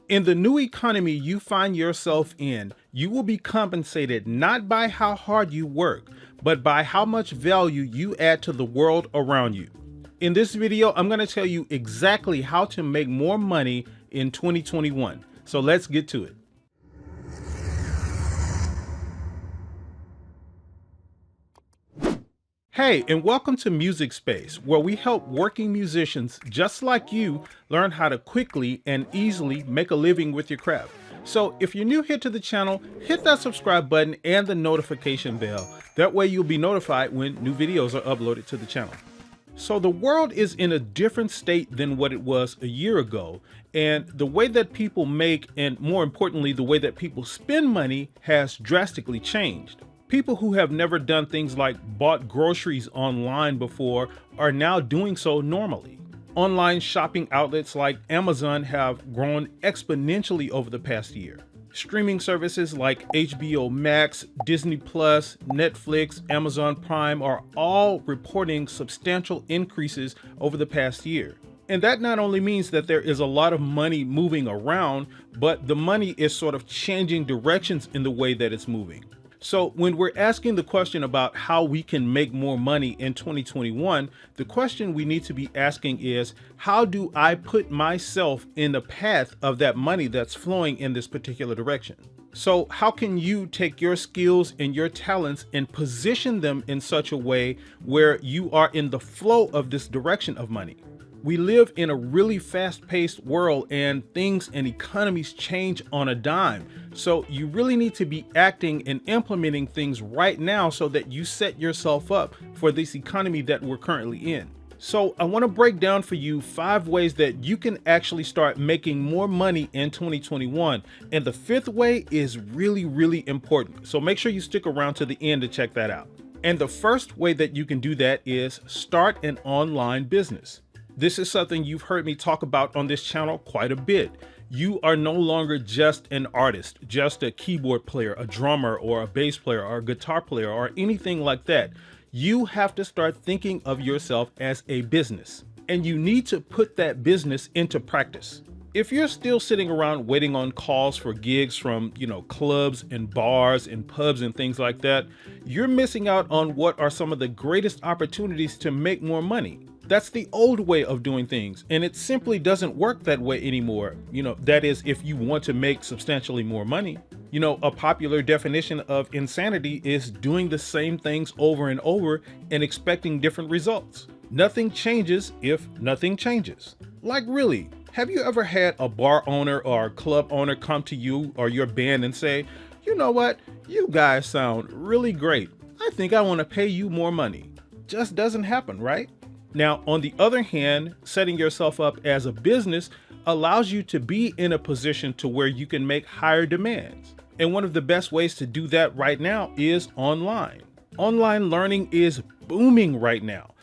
In the new economy you find yourself in, you will be compensated not by how hard you work, but by how much value you add to the world around you. In this video, I'm going to tell you exactly how to make more money in 2021. So let's get to it. Hey, and welcome to Music Space, where we help working musicians just like you learn how to quickly and easily make a living with your craft. So if you're new here to the channel, hit that subscribe button and the notification bell. That way you'll be notified when new videos are uploaded to the channel. So the world is in a different state than what it was a year ago, and the way that people make, and more importantly, the way that people spend money has drastically changed. People who have never done things like bought groceries online before are now doing so normally. Online shopping outlets like Amazon have grown exponentially over the past year. Streaming services like HBO Max, Disney Plus, Netflix, Amazon Prime are all reporting substantial increases over the past year. And that not only means that there is a lot of money moving around, but the money is sort of changing directions in the way that it's moving. So when we're asking the question about how we can make more money in 2021, the question we need to be asking is, how do I put myself in the path of that money that's flowing in this particular direction? So how can you take your skills and your talents and position them in such a way where you are in the flow of this direction of money? We live in a really fast-paced world, and things and economies change on a dime. So you really need to be acting and implementing things right now so that you set yourself up for this economy that we're currently in. So I want to break down for you 5 ways that you can actually start making more money in 2021. And the 5th way is really important. So make sure you stick around to the end to check that out. And the first way that you can do that is start an online business. This is something you've heard me talk about on this channel quite a bit. You are no longer just an artist, just a keyboard player, a drummer, or a bass player, or a guitar player, or anything like that. You have to start thinking of yourself as a business, and you need to put that business into practice. If you're still sitting around waiting on calls for gigs from, clubs and bars and pubs and things like that, you're missing out on what are some of the greatest opportunities to make more money. That's the old way of doing things, and it simply doesn't work that way anymore. That is, if you want to make substantially more money. A popular definition of insanity is doing the same things over and over and expecting different results. Nothing changes if nothing changes. Like, really, have you ever had a bar owner or a club owner come to you or your band and say, "You know what? You guys sound really great. I think I want to pay you more money." Just doesn't happen, right? Now, on the other hand, setting yourself up as a business allows you to be in a position to where you can make higher demands. And one of the best ways to do that right now is online. Online learning is booming right now.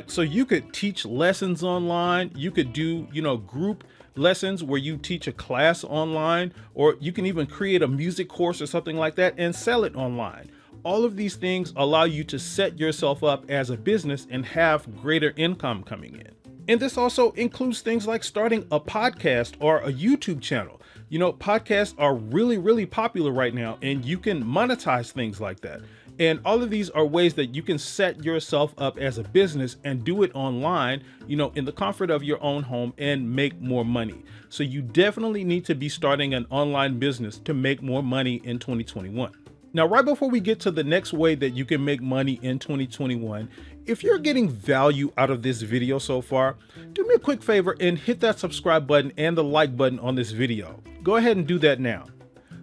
So you could teach lessons online, you could do, group lessons where you teach a class online, or you can even create a music course or something like that and sell it online. All of these things allow you to set yourself up as a business and have greater income coming in. And this also includes things like starting a podcast or a YouTube channel. Podcasts are really popular right now, and you can monetize things like that. And all of these are ways that you can set yourself up as a business and do it online, in the comfort of your own home and make more money. So you definitely need to be starting an online business to make more money in 2021. Now, right before we get to the next way that you can make money in 2021, if you're getting value out of this video so far, do me a quick favor and hit that subscribe button and the like button on this video. Go ahead and do that now.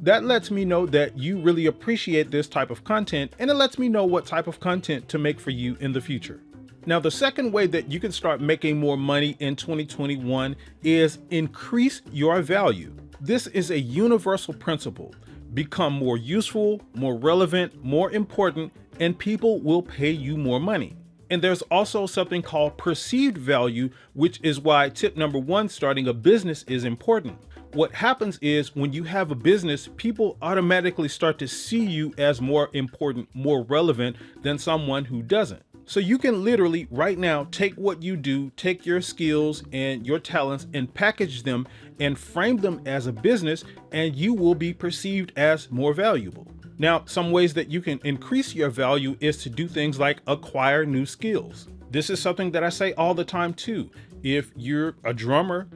That lets me know that you really appreciate this type of content, and it lets me know what type of content to make for you in the future. Now, the second way that you can start making more money in 2021 is increase your value. This is a universal principle. Become more useful, more relevant, more important, and people will pay you more money. And there's also something called perceived value, which is why tip number 1, starting a business, is important. What happens is when you have a business, people automatically start to see you as more important, more relevant than someone who doesn't. So you can literally right now take what you do, take your skills and your talents and package them and frame them as a business, and you will be perceived as more valuable. Now, some ways that you can increase your value is to do things like acquire new skills. This is something that I say all the time too. If you're a drummer,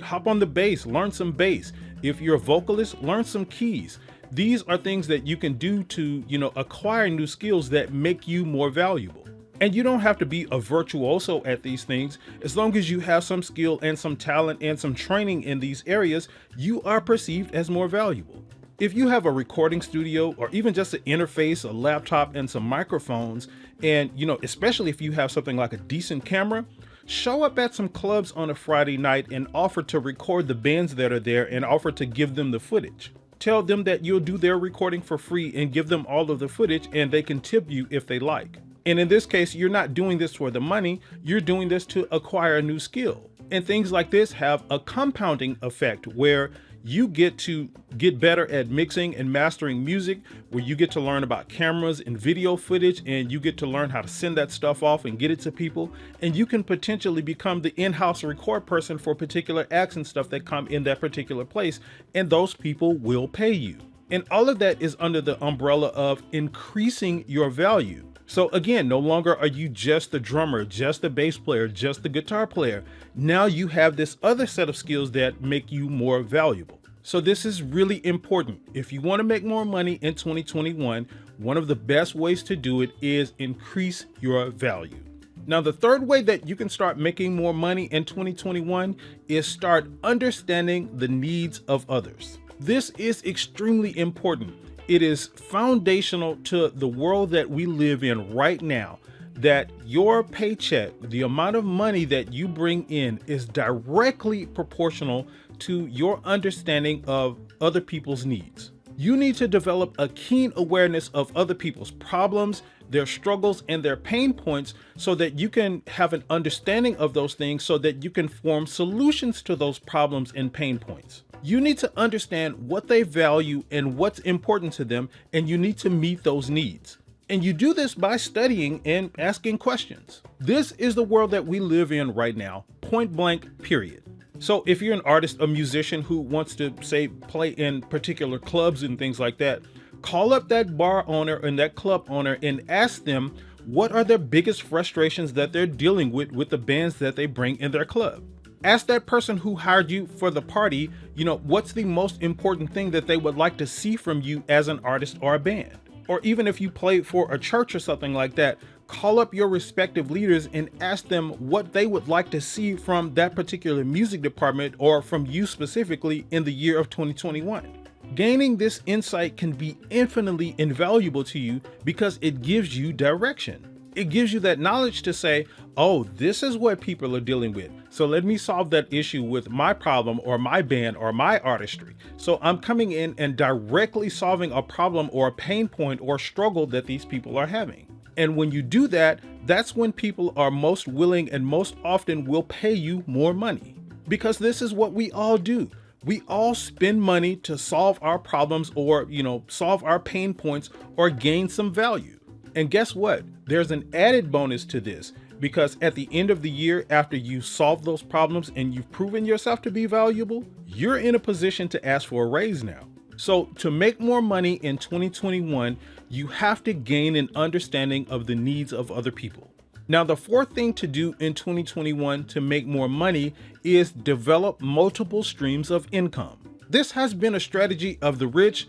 hop on the bass, learn some bass. If you're a vocalist, learn some keys. These are things that you can do to, acquire new skills that make you more valuable. And you don't have to be a virtuoso at these things. As long as you have some skill and some talent and some training in these areas, you are perceived as more valuable. If you have a recording studio or even just an interface, a laptop, and some microphones, and especially if you have something like a decent camera, show up at some clubs on a Friday night and offer to record the bands that are there and offer to give them the footage. Tell them that you'll do their recording for free and give them all of the footage, and they can tip you if they like. And in this case, you're not doing this for the money, you're doing this to acquire a new skill. And things like this have a compounding effect where you get to get better at mixing and mastering music, where you get to learn about cameras and video footage, and you get to learn how to send that stuff off and get it to people. And you can potentially become the in-house record person for particular acts and stuff that come in that particular place, and those people will pay you. And all of that is under the umbrella of increasing your value. So again, no longer are you just the drummer, just the bass player, just the guitar player. Now you have this other set of skills that make you more valuable. So this is really important. If you want to make more money in 2021, one of the best ways to do it is increase your value. Now, the third way that you can start making more money in 2021 is start understanding the needs of others. This is extremely important. It is foundational to the world that we live in right now, that your paycheck, the amount of money that you bring in, is directly proportional to your understanding of other people's needs. You need to develop a keen awareness of other people's problems, their struggles, and their pain points so that you can have an understanding of those things so that you can form solutions to those problems and pain points. You need to understand what they value and what's important to them, and you need to meet those needs. And you do this by studying and asking questions. This is the world that we live in right now, point blank, period. So if you're an artist, a musician who wants to, say, play in particular clubs and things like that, call up that bar owner and that club owner and ask them what are their biggest frustrations that they're dealing with the bands that they bring in their club. Ask that person who hired you for the party, what's the most important thing that they would like to see from you as an artist or a band? Or even if you play for a church or something like that, call up your respective leaders and ask them what they would like to see from that particular music department or from you specifically in the year of 2021. Gaining this insight can be infinitely invaluable to you because it gives you direction. It gives you that knowledge to say, oh, this is what people are dealing with. So let me solve that issue with my problem or my band or my artistry. So I'm coming in and directly solving a problem or a pain point or struggle that these people are having. And when you do that, that's when people are most willing and most often will pay you more money. Because this is what we all do. We all spend money to solve our problems or, solve our pain points or gain some value. And guess what? There's an added bonus to this, because at the end of the year, after you solve those problems and you've proven yourself to be valuable, you're in a position to ask for a raise now. So to make more money in 2021, you have to gain an understanding of the needs of other people. Now, the fourth thing to do in 2021 to make more money is develop multiple streams of income. This has been a strategy of the rich,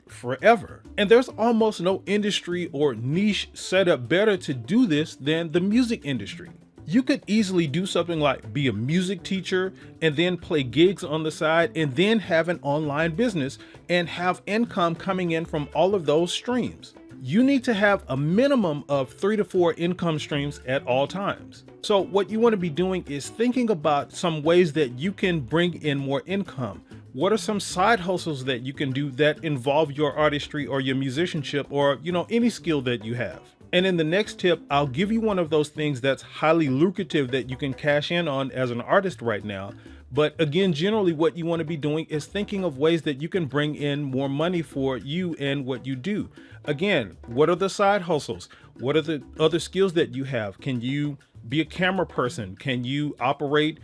forever. And there's almost no industry or niche set up better to do this than the music industry. You could easily do something like be a music teacher and then play gigs on the side and then have an online business and have income coming in from all of those streams. You need to have a minimum of 3 to 4 income streams at all times. So what you want to be doing is thinking about some ways that you can bring in more income. What are some side hustles that you can do that involve your artistry or your musicianship or, any skill that you have? And in the next tip, I'll give you one of those things that's highly lucrative that you can cash in on as an artist right now. But again, generally what you want to be doing is thinking of ways that you can bring in more money for you and what you do. Again, what are the side hustles? What are the other skills that you have? Can you be a camera person? Can you operate,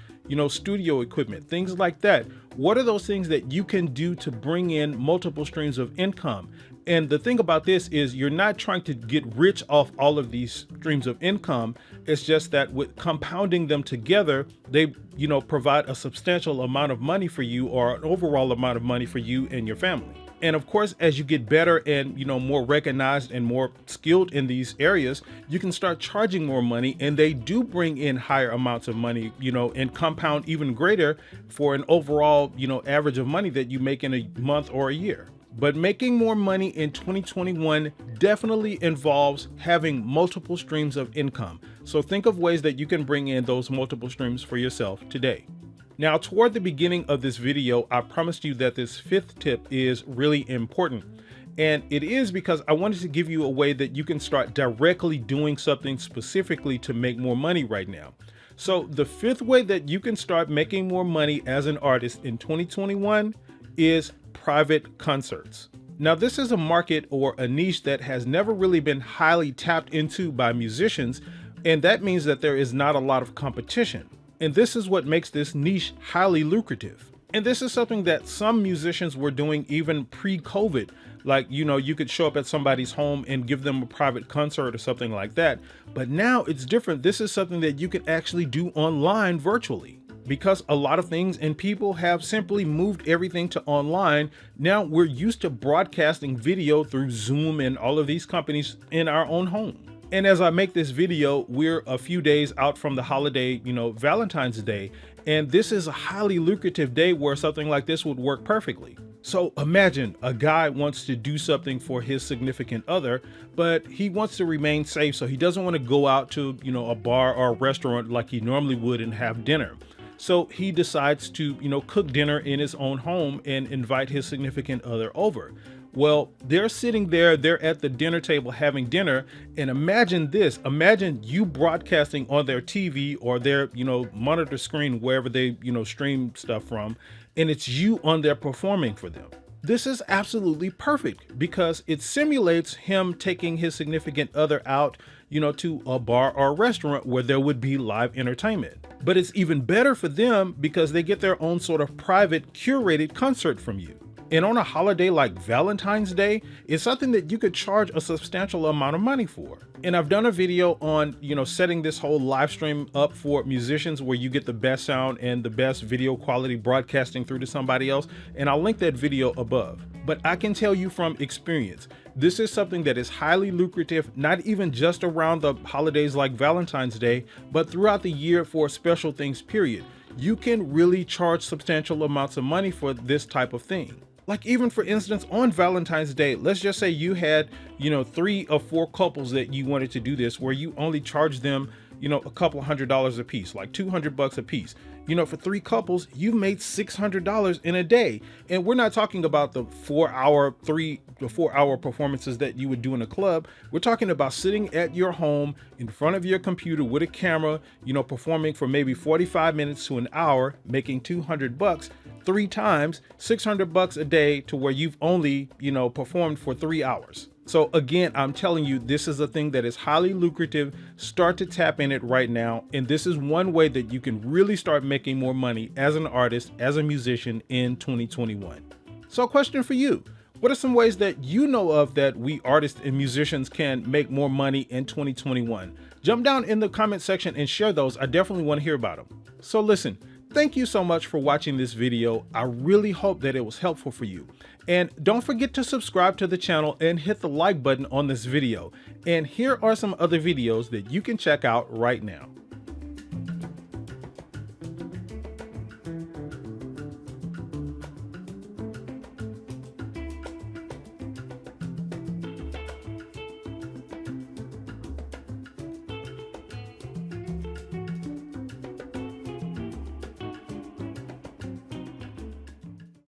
studio equipment, things like that? What are those things that you can do to bring in multiple streams of income? And the thing about this is you're not trying to get rich off all of these streams of income. It's just that with compounding them together, they, provide a substantial amount of money for you, or an overall amount of money for you and your family. And of course, as you get better and, more recognized and more skilled in these areas, you can start charging more money, and they do bring in higher amounts of money, and compound even greater for an overall, average of money that you make in a month or a year. But making more money in 2021 definitely involves having multiple streams of income. So think of ways that you can bring in those multiple streams for yourself today. Now, toward the beginning of this video, I promised you that this fifth tip is really important. And it is because I wanted to give you a way that you can start directly doing something specifically to make more money right now. So the fifth way that you can start making more money as an artist in 2021 is private concerts. Now, this is a market or a niche that has never really been highly tapped into by musicians, and that means that there is not a lot of competition. And this is what makes this niche highly lucrative. And this is something that some musicians were doing even pre-COVID. Like, you could show up at somebody's home and give them a private concert or something like that. But now it's different. This is something that you can actually do online virtually. Because a lot of things and people have simply moved everything to online. Now we're used to broadcasting video through Zoom and all of these companies in our own home. And as I make this video, we're a few days out from the holiday, Valentine's Day. And this is a highly lucrative day where something like this would work perfectly. So imagine a guy wants to do something for his significant other, but he wants to remain safe. So he doesn't want to go out to, a bar or a restaurant like he normally would and have dinner. So he decides to, cook dinner in his own home and invite his significant other over. Well, they're sitting there, they're at the dinner table having dinner. And imagine this, imagine you broadcasting on their TV or their, monitor screen, wherever they, stream stuff from, and it's you on there performing for them. This is absolutely perfect because it simulates him taking his significant other out, to a bar or a restaurant where there would be live entertainment. But it's even better for them because they get their own sort of private curated concert from you. And on a holiday like Valentine's Day, it's something that you could charge a substantial amount of money for. And I've done a video on, setting this whole live stream up for musicians where you get the best sound and the best video quality broadcasting through to somebody else. And I'll link that video above. But I can tell you from experience, this is something that is highly lucrative, not even just around the holidays like Valentine's Day, but throughout the year for special things, period. You can really charge substantial amounts of money for this type of thing. Like even for instance, on Valentine's Day, let's just say you had, 3 or 4 couples that you wanted to do this, where you only charge them, a couple $100s a piece, like $200 a piece. For 3 couples, you've made $600 in a day. And we're not talking about the 3 to 4 hour performances that you would do in a club. We're talking about sitting at your home in front of your computer with a camera, performing for maybe 45 minutes to an hour, making $200, 3 times, $600 a day, to where you've only, performed for 3 hours. So again, I'm telling you, this is a thing that is highly lucrative. Start to tap in it right now. And this is one way that you can really start making more money as an artist, as a musician in 2021. So a question for you. What are some ways that you know of that we artists and musicians can make more money in 2021? Jump down in the comment section and share those. I definitely want to hear about them. So listen, thank you so much for watching this video. I really hope that it was helpful for you. And don't forget to subscribe to the channel and hit the like button on this video. And here are some other videos that you can check out right now.